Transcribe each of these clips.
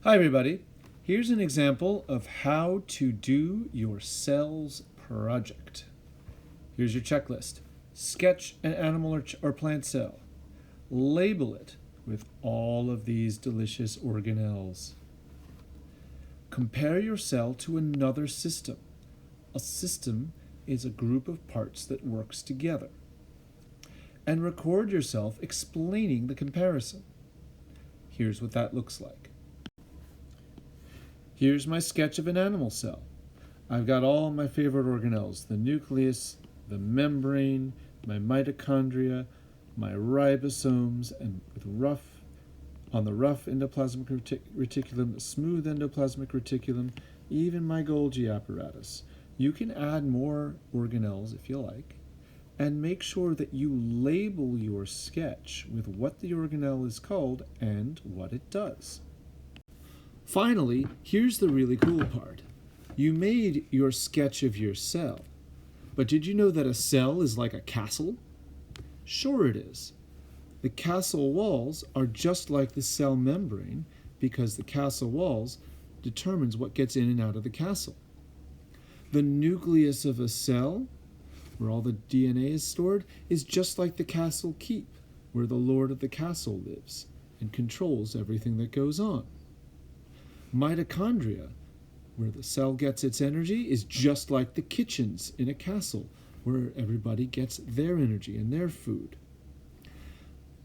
Hi everybody, here's an example of how to do your cells project. Here's your checklist. Sketch an animal or plant cell. Label it with all of these delicious organelles. Compare your cell to another system. A system is a group of parts that works together. And record yourself explaining the comparison. Here's what that looks like. Here's my sketch of an animal cell. I've got all my favorite organelles, the nucleus, the membrane, my mitochondria, my ribosomes, and on the rough endoplasmic reticulum, the smooth endoplasmic reticulum, even my Golgi apparatus. You can add more organelles if you like, and make sure that you label your sketch with what the organelle is called and what it does. Finally, here's the really cool part. You made your sketch of your cell, but did you know that a cell is like a castle? Sure it is. The castle walls are just like the cell membrane because the castle walls determines what gets in and out of the castle. The nucleus of a cell, where all the DNA is stored, is just like the castle keep, where the lord of the castle lives and controls everything that goes on. Mitochondria, where the cell gets its energy, is just like the kitchens in a castle, where everybody gets their energy and their food.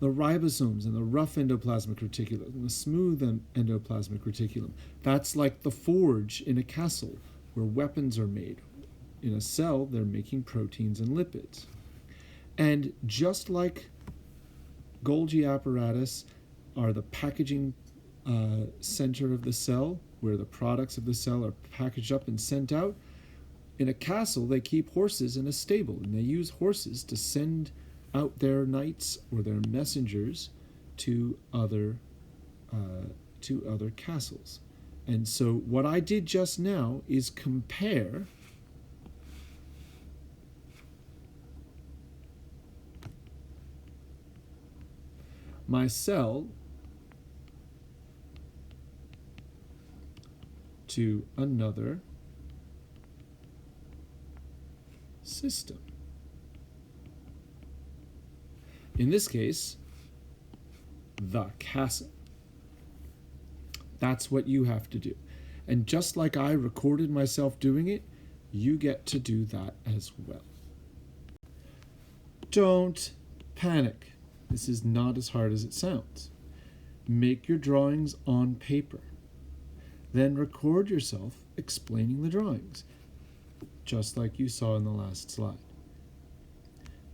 The ribosomes and the rough endoplasmic reticulum and the smooth endoplasmic reticulum, that's like the forge in a castle, where weapons are made. In a cell, they're making proteins and lipids. And just like Golgi apparatus are the packaging center of the cell, where the products of the cell are packaged up and sent out. In a castle, they keep horses in a stable, and they use horses to send out their knights or their messengers to other castles. And so what I did just now is compare my cell to another system. In this case, the castle. That's what you have to do. And just like I recorded myself doing it, you get to do that as well. Don't panic. This is not as hard as it sounds. Make your drawings on paper. Then record yourself explaining the drawings, just like you saw in the last slide.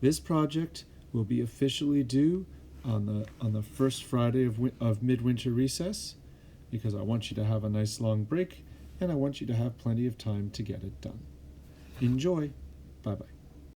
This project will be officially due on the first Friday of midwinter recess, because I want you to have a nice long break and I want you to have plenty of time to get it done. Enjoy. Bye-bye.